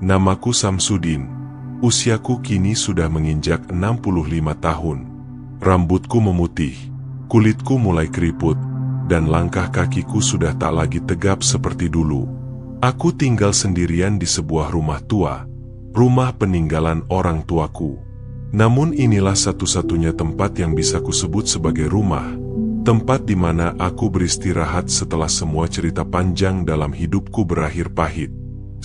Namaku Samsudin. Usiaku kini sudah menginjak 65 tahun. Rambutku memutih, kulitku mulai keriput, dan langkah kakiku sudah tak lagi tegap seperti dulu. Aku tinggal sendirian di sebuah rumah tua, rumah peninggalan orang tuaku. Namun inilah satu-satunya tempat yang bisa kusebut sebagai rumah, tempat di mana aku beristirahat setelah semua cerita panjang dalam hidupku berakhir pahit.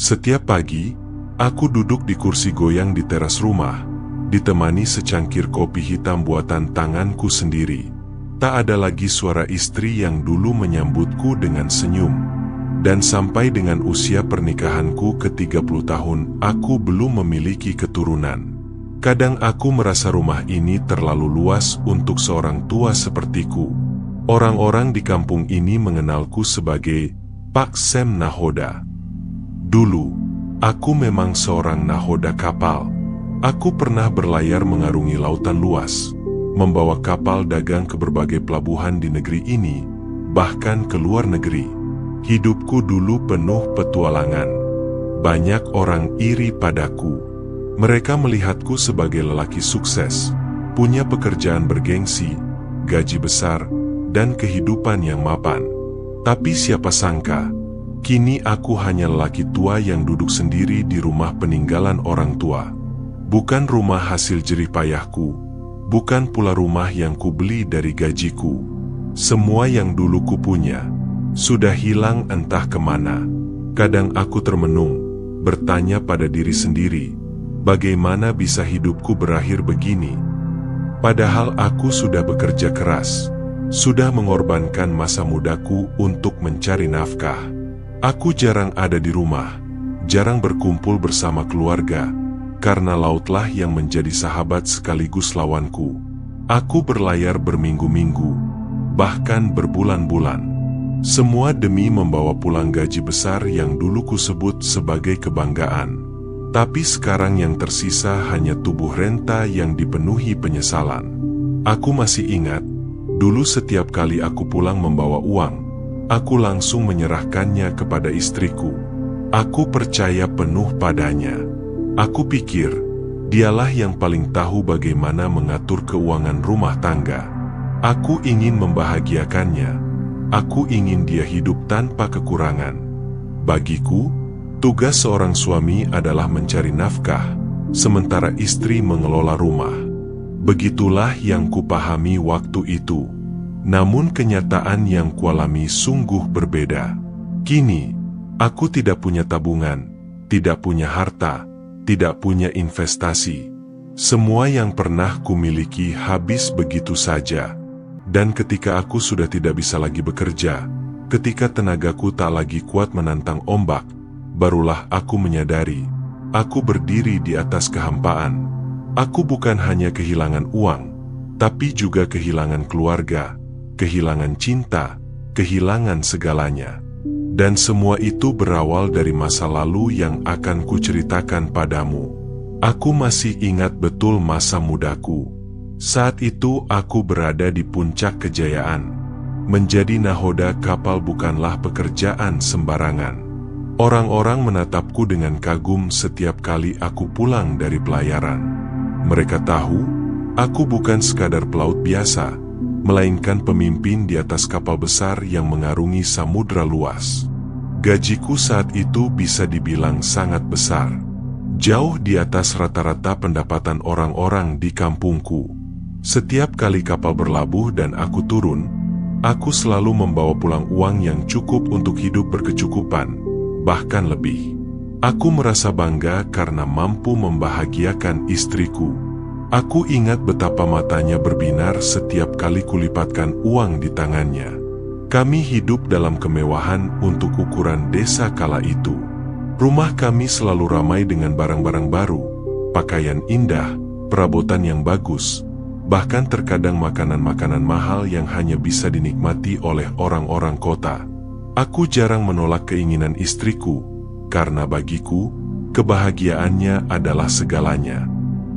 Setiap pagi, aku duduk di kursi goyang di teras rumah, ditemani secangkir kopi hitam buatan tanganku sendiri. Tak ada lagi suara istri yang dulu menyambutku dengan senyum. Dan sampai dengan usia pernikahanku ke-30 tahun, aku belum memiliki keturunan. Kadang aku merasa rumah ini terlalu luas untuk seorang tua sepertiku. Orang-orang di kampung ini mengenalku sebagai Pak Sem Nahoda. Dulu, aku memang seorang nahoda kapal. Aku pernah berlayar mengarungi lautan luas, membawa kapal dagang ke berbagai pelabuhan di negeri ini, bahkan ke luar negeri. Hidupku dulu penuh petualangan. Banyak orang iri padaku. Mereka melihatku sebagai lelaki sukses, punya pekerjaan bergengsi, gaji besar, dan kehidupan yang mapan. Tapi siapa sangka, kini aku hanya lelaki tua yang duduk sendiri di rumah peninggalan orang tua. Bukan rumah hasil jerih payahku, bukan pula rumah yang kubeli dari gajiku. Semua yang dulu kupunya sudah hilang entah kemana. Kadang aku termenung, bertanya pada diri sendiri, bagaimana bisa hidupku berakhir begini? Padahal aku sudah bekerja keras, sudah mengorbankan masa mudaku untuk mencari nafkah. Aku jarang ada di rumah, jarang berkumpul bersama keluarga, karena lautlah yang menjadi sahabat sekaligus lawanku. Aku berlayar berminggu-minggu, bahkan berbulan-bulan. Semua demi membawa pulang gaji besar yang dulu kusebut sebagai kebanggaan. Tapi sekarang yang tersisa hanya tubuh renta yang dipenuhi penyesalan. Aku masih ingat, dulu setiap kali aku pulang membawa uang, aku langsung menyerahkannya kepada istriku. Aku percaya penuh padanya. Aku pikir, dialah yang paling tahu bagaimana mengatur keuangan rumah tangga. Aku ingin membahagiakannya. Aku ingin dia hidup tanpa kekurangan. Bagiku, tugas seorang suami adalah mencari nafkah, sementara istri mengelola rumah. Begitulah yang kupahami waktu itu. Namun kenyataan yang kualami sungguh berbeda. Kini, aku tidak punya tabungan, tidak punya harta, tidak punya investasi. Semua yang pernah kumiliki habis begitu saja. Dan ketika aku sudah tidak bisa lagi bekerja, ketika tenagaku tak lagi kuat menantang ombak, barulah aku menyadari, aku berdiri di atas kehampaan. Aku bukan hanya kehilangan uang, tapi juga kehilangan keluarga, kehilangan cinta, kehilangan segalanya. Dan semua itu berawal dari masa lalu yang akan kuceritakan padamu. Aku masih ingat betul masa mudaku. Saat itu aku berada di puncak kejayaan. Menjadi nahoda kapal bukanlah pekerjaan sembarangan. Orang-orang menatapku dengan kagum setiap kali aku pulang dari pelayaran. Mereka tahu, aku bukan sekadar pelaut biasa, melainkan pemimpin di atas kapal besar yang mengarungi samudra luas. Gajiku saat itu bisa dibilang sangat besar. Jauh di atas rata-rata pendapatan orang-orang di kampungku. Setiap kali kapal berlabuh dan aku turun, aku selalu membawa pulang uang yang cukup untuk hidup berkecukupan, bahkan lebih. Aku merasa bangga karena mampu membahagiakan istriku. Aku ingat betapa matanya berbinar setiap kali kulipatkan uang di tangannya. Kami hidup dalam kemewahan untuk ukuran desa kala itu. Rumah kami selalu ramai dengan barang-barang baru, pakaian indah, perabotan yang bagus, bahkan terkadang makanan-makanan mahal yang hanya bisa dinikmati oleh orang-orang kota. Aku jarang menolak keinginan istriku, karena bagiku, kebahagiaannya adalah segalanya.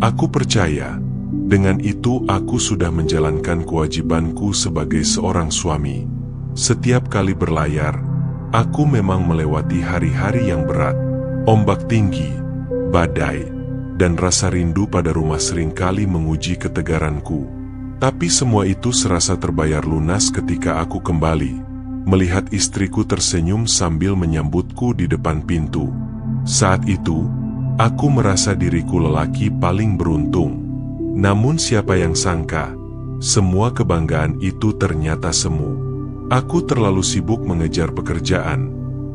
Aku percaya, dengan itu aku sudah menjalankan kewajibanku sebagai seorang suami. Setiap kali berlayar, aku memang melewati hari-hari yang berat. Ombak tinggi, badai, dan rasa rindu pada rumah seringkali menguji ketegaranku. Tapi semua itu serasa terbayar lunas ketika aku kembali, melihat istriku tersenyum sambil menyambutku di depan pintu. Saat itu, aku merasa diriku lelaki paling beruntung. Namun siapa yang sangka, semua kebanggaan itu ternyata semu. Aku terlalu sibuk mengejar pekerjaan,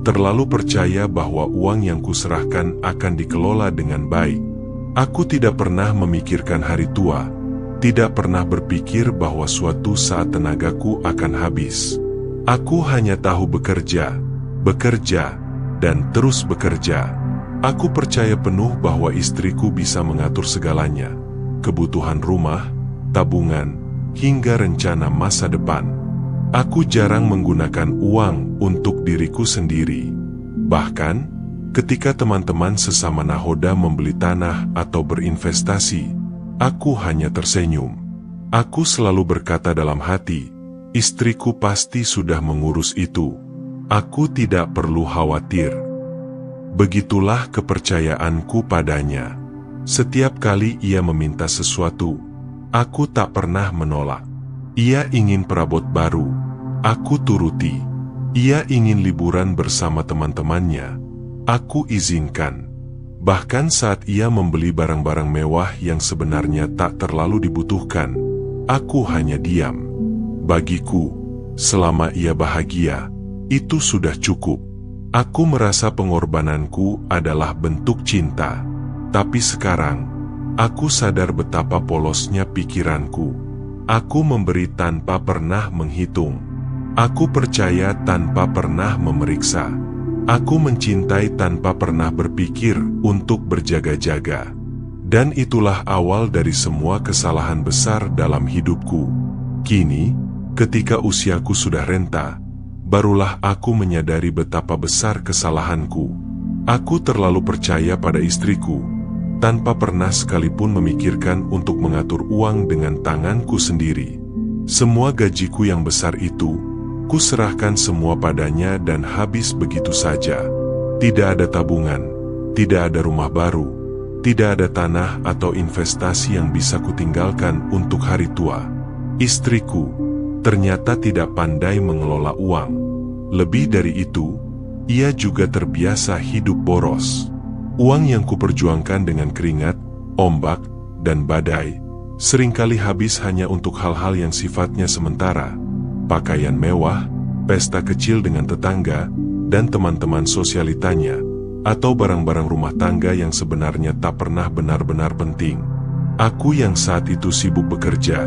terlalu percaya bahwa uang yang kuserahkan akan dikelola dengan baik. Aku tidak pernah memikirkan hari tua, tidak pernah berpikir bahwa suatu saat tenagaku akan habis. Aku hanya tahu bekerja, dan terus bekerja. Aku percaya penuh bahwa istriku bisa mengatur segalanya, kebutuhan rumah, tabungan, hingga rencana masa depan. Aku jarang menggunakan uang untuk diriku sendiri. Bahkan, ketika teman-teman sesama nahoda membeli tanah atau berinvestasi, aku hanya tersenyum. Aku selalu berkata dalam hati, istriku pasti sudah mengurus itu. Aku tidak perlu khawatir. Begitulah kepercayaanku padanya. Setiap kali ia meminta sesuatu, aku tak pernah menolak. Ia ingin perabot baru, aku turuti. Ia ingin liburan bersama teman-temannya, aku izinkan. Bahkan saat ia membeli barang-barang mewah yang sebenarnya tak terlalu dibutuhkan, aku hanya diam. Bagiku, selama ia bahagia, itu sudah cukup. Aku merasa pengorbananku adalah bentuk cinta. Tapi sekarang, aku sadar betapa polosnya pikiranku. Aku memberi tanpa pernah menghitung. Aku percaya tanpa pernah memeriksa. Aku mencintai tanpa pernah berpikir untuk berjaga-jaga. Dan itulah awal dari semua kesalahan besar dalam hidupku. Kini, ketika usiaku sudah renta, barulah aku menyadari betapa besar kesalahanku. Aku terlalu percaya pada istriku, tanpa pernah sekalipun memikirkan untuk mengatur uang dengan tanganku sendiri. Semua gajiku yang besar itu, kuserahkan semua padanya dan habis begitu saja. Tidak ada tabungan, tidak ada rumah baru, tidak ada tanah atau investasi yang bisa kutinggalkan untuk hari tua. Istriku ternyata tidak pandai mengelola uang. Lebih dari itu, ia juga terbiasa hidup boros. Uang yang kuperjuangkan dengan keringat, ombak, dan badai, seringkali habis hanya untuk hal-hal yang sifatnya sementara. Pakaian mewah, pesta kecil dengan tetangga, dan teman-teman sosialitanya, atau barang-barang rumah tangga yang sebenarnya tak pernah benar-benar penting. Aku yang saat itu sibuk bekerja,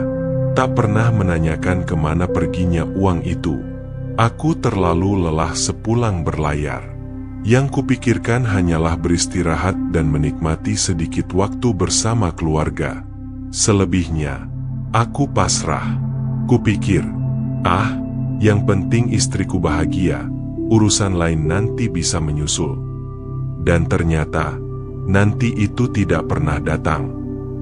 tak pernah menanyakan kemana perginya uang itu. Aku terlalu lelah sepulang berlayar. Yang kupikirkan hanyalah beristirahat dan menikmati sedikit waktu bersama keluarga. Selebihnya, aku pasrah. Kupikir, yang penting istriku bahagia, urusan lain nanti bisa menyusul. Dan ternyata, nanti itu tidak pernah datang.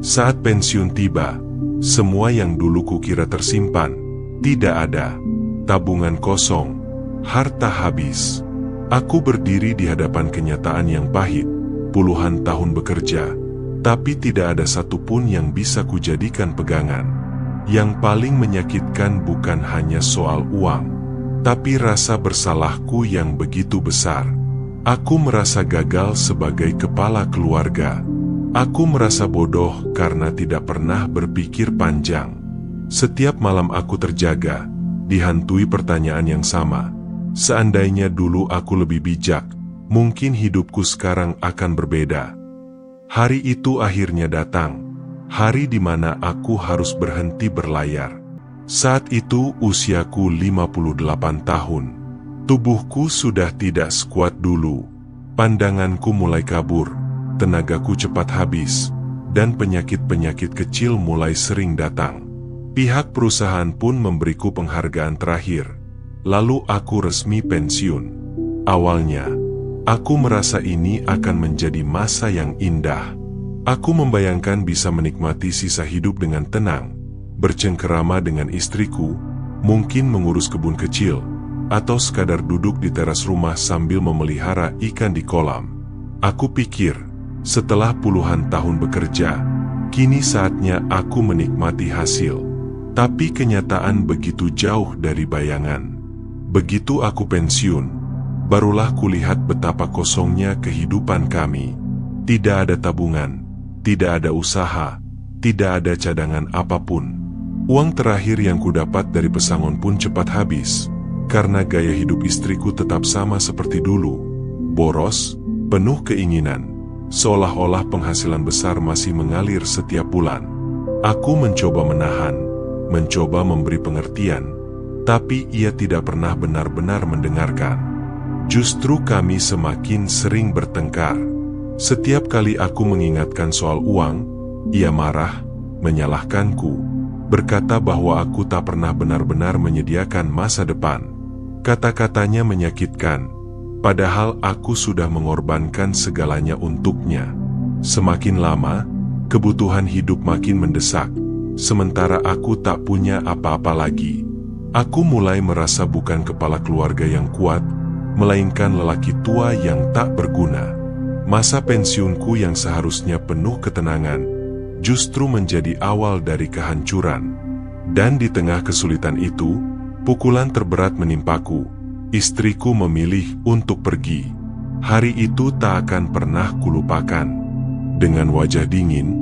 Saat pensiun tiba, semua yang dulu kukira tersimpan, tidak ada. Tabungan kosong, harta habis. Aku berdiri di hadapan kenyataan yang pahit, puluhan tahun bekerja, tapi tidak ada satupun yang bisa kujadikan pegangan. Yang paling menyakitkan bukan hanya soal uang, tapi rasa bersalahku yang begitu besar. Aku merasa gagal sebagai kepala keluarga. Aku merasa bodoh karena tidak pernah berpikir panjang. Setiap malam aku terjaga, dihantui pertanyaan yang sama. Seandainya dulu aku lebih bijak, mungkin hidupku sekarang akan berbeda. Hari itu akhirnya datang, hari di mana aku harus berhenti berlayar. Saat itu usiaku 58 tahun. Tubuhku sudah tidak sekuat dulu. Pandanganku mulai kabur, tenagaku cepat habis, dan penyakit-penyakit kecil mulai sering datang. Pihak perusahaan pun memberiku penghargaan terakhir. Lalu aku resmi pensiun. Awalnya, aku merasa ini akan menjadi masa yang indah. Aku membayangkan bisa menikmati sisa hidup dengan tenang, bercengkerama dengan istriku, mungkin mengurus kebun kecil, atau sekadar duduk di teras rumah sambil memelihara ikan di kolam. Aku pikir, setelah puluhan tahun bekerja, kini saatnya aku menikmati hasil. Tapi kenyataan begitu jauh dari bayangan. Begitu aku pensiun, barulah kulihat betapa kosongnya kehidupan kami. Tidak ada tabungan, tidak ada usaha, tidak ada cadangan apapun. Uang terakhir yang kudapat dari pesangon pun cepat habis, karena gaya hidup istriku tetap sama seperti dulu. Boros, penuh keinginan, seolah-olah penghasilan besar masih mengalir setiap bulan. Aku mencoba menahan, mencoba memberi pengertian, tapi ia tidak pernah benar-benar mendengarkan. Justru kami semakin sering bertengkar. Setiap kali aku mengingatkan soal uang, ia marah, menyalahkanku, berkata bahwa aku tak pernah benar-benar menyediakan masa depan. Kata-katanya menyakitkan, padahal aku sudah mengorbankan segalanya untuknya. Semakin lama, kebutuhan hidup makin mendesak, sementara aku tak punya apa-apa lagi. Aku mulai merasa bukan kepala keluarga yang kuat, melainkan lelaki tua yang tak berguna. Masa pensiunku yang seharusnya penuh ketenangan, justru menjadi awal dari kehancuran. Dan di tengah kesulitan itu, pukulan terberat menimpaku. Istriku memilih untuk pergi. Hari itu tak akan pernah kulupakan. Dengan wajah dingin,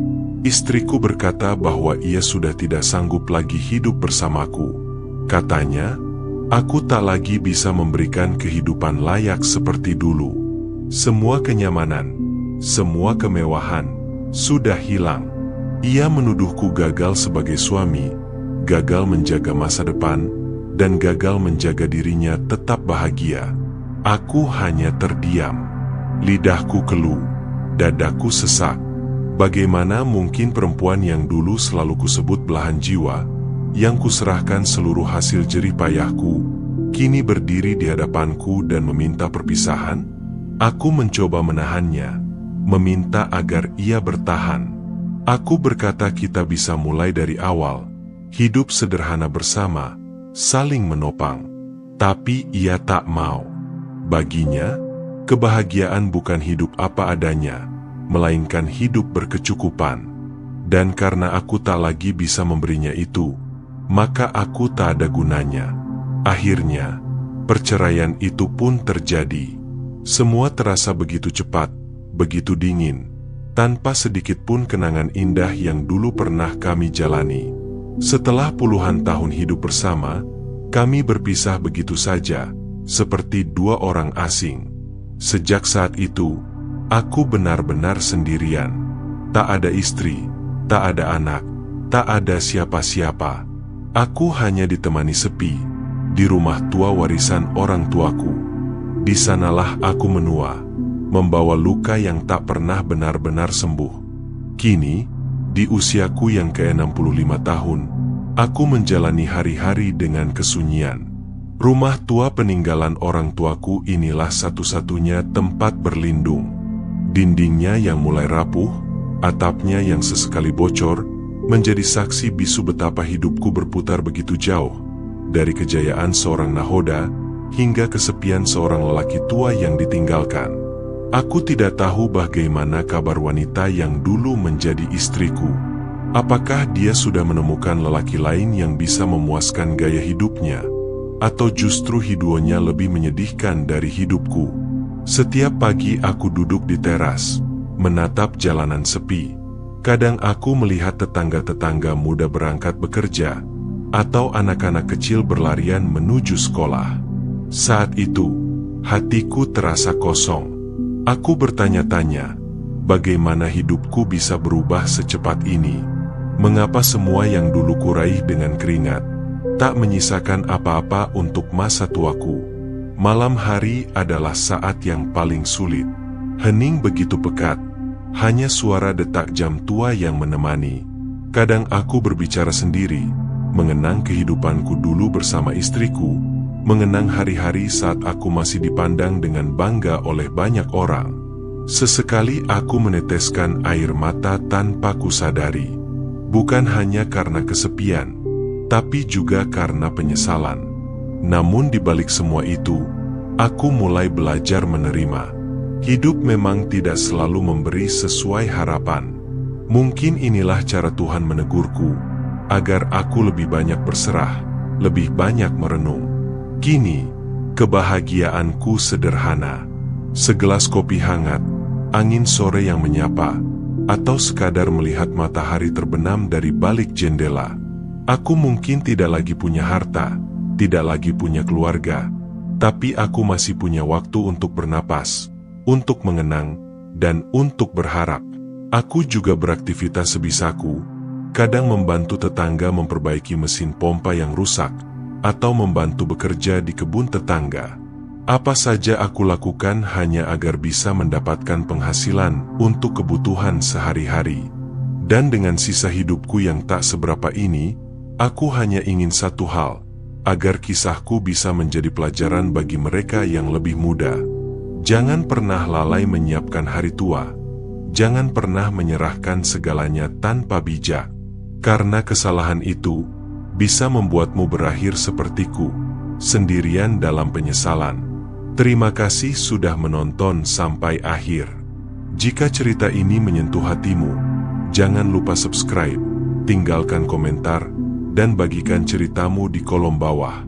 istriku berkata bahwa ia sudah tidak sanggup lagi hidup bersamaku. Katanya, aku tak lagi bisa memberikan kehidupan layak seperti dulu. Semua kenyamanan, semua kemewahan, sudah hilang. Ia menuduhku gagal sebagai suami, gagal menjaga masa depan, dan gagal menjaga dirinya tetap bahagia. Aku hanya terdiam. Lidahku keluh, dadaku sesak. Bagaimana mungkin perempuan yang dulu selalu kusebut belahan jiwa, yang kuserahkan seluruh hasil jerih payahku, kini berdiri di hadapanku dan meminta perpisahan? Aku mencoba menahannya, meminta agar ia bertahan. Aku berkata kita bisa mulai dari awal, hidup sederhana bersama, saling menopang. Tapi ia tak mau. Baginya, kebahagiaan bukan hidup apa adanya, melainkan hidup berkecukupan. Dan karena aku tak lagi bisa memberinya itu, maka aku tak ada gunanya. Akhirnya, perceraian itu pun terjadi. Semua terasa begitu cepat, begitu dingin, tanpa sedikit pun kenangan indah yang dulu pernah kami jalani. Setelah puluhan tahun hidup bersama, kami berpisah begitu saja, seperti dua orang asing. Sejak saat itu, aku benar-benar sendirian. Tak ada istri, tak ada anak, tak ada siapa-siapa. Aku hanya ditemani sepi, di rumah tua warisan orang tuaku. Di sanalah aku menua, membawa luka yang tak pernah benar-benar sembuh. Kini, di usiaku yang ke-65 tahun, aku menjalani hari-hari dengan kesunyian. Rumah tua peninggalan orang tuaku inilah satu-satunya tempat berlindung. Dindingnya yang mulai rapuh, atapnya yang sesekali bocor, menjadi saksi bisu betapa hidupku berputar begitu jauh, dari kejayaan seorang nahoda, hingga kesepian seorang lelaki tua yang ditinggalkan. Aku tidak tahu bagaimana kabar wanita yang dulu menjadi istriku. Apakah dia sudah menemukan lelaki lain yang bisa memuaskan gaya hidupnya? Atau justru hidupnya lebih menyedihkan dari hidupku? Setiap pagi aku duduk di teras, menatap jalanan sepi. Kadang aku melihat tetangga-tetangga muda berangkat bekerja, atau anak-anak kecil berlarian menuju sekolah. Saat itu, hatiku terasa kosong. Aku bertanya-tanya, bagaimana hidupku bisa berubah secepat ini? Mengapa semua yang dulu kuraih dengan keringat tak menyisakan apa-apa untuk masa tuaku? Malam hari adalah saat yang paling sulit. Hening begitu pekat, hanya suara detak jam tua yang menemani. Kadang aku berbicara sendiri, mengenang kehidupanku dulu bersama istriku, mengenang hari-hari saat aku masih dipandang dengan bangga oleh banyak orang. Sesekali aku meneteskan air mata tanpa kusadari. Bukan hanya karena kesepian, tapi juga karena penyesalan. Namun di balik semua itu, aku mulai belajar menerima. Hidup memang tidak selalu memberi sesuai harapan. Mungkin inilah cara Tuhan menegurku, agar aku lebih banyak berserah, lebih banyak merenung. Kini, kebahagiaanku sederhana. Segelas kopi hangat, angin sore yang menyapa, atau sekadar melihat matahari terbenam dari balik jendela. Aku mungkin tidak lagi punya harta, tidak lagi punya keluarga, tapi aku masih punya waktu untuk bernapas, untuk mengenang, dan untuk berharap. Aku juga beraktivitas sebisaku, kadang membantu tetangga memperbaiki mesin pompa yang rusak, atau membantu bekerja di kebun tetangga. Apa saja aku lakukan hanya agar bisa mendapatkan penghasilan untuk kebutuhan sehari-hari. Dan dengan sisa hidupku yang tak seberapa ini, aku hanya ingin satu hal, agar kisahku bisa menjadi pelajaran bagi mereka yang lebih muda. Jangan pernah lalai menyiapkan hari tua. Jangan pernah menyerahkan segalanya tanpa bijak. Karena kesalahan itu bisa membuatmu berakhir sepertiku, sendirian dalam penyesalan. Terima kasih sudah menonton sampai akhir. Jika cerita ini menyentuh hatimu, jangan lupa subscribe, tinggalkan komentar, dan bagikan ceritamu di kolom bawah.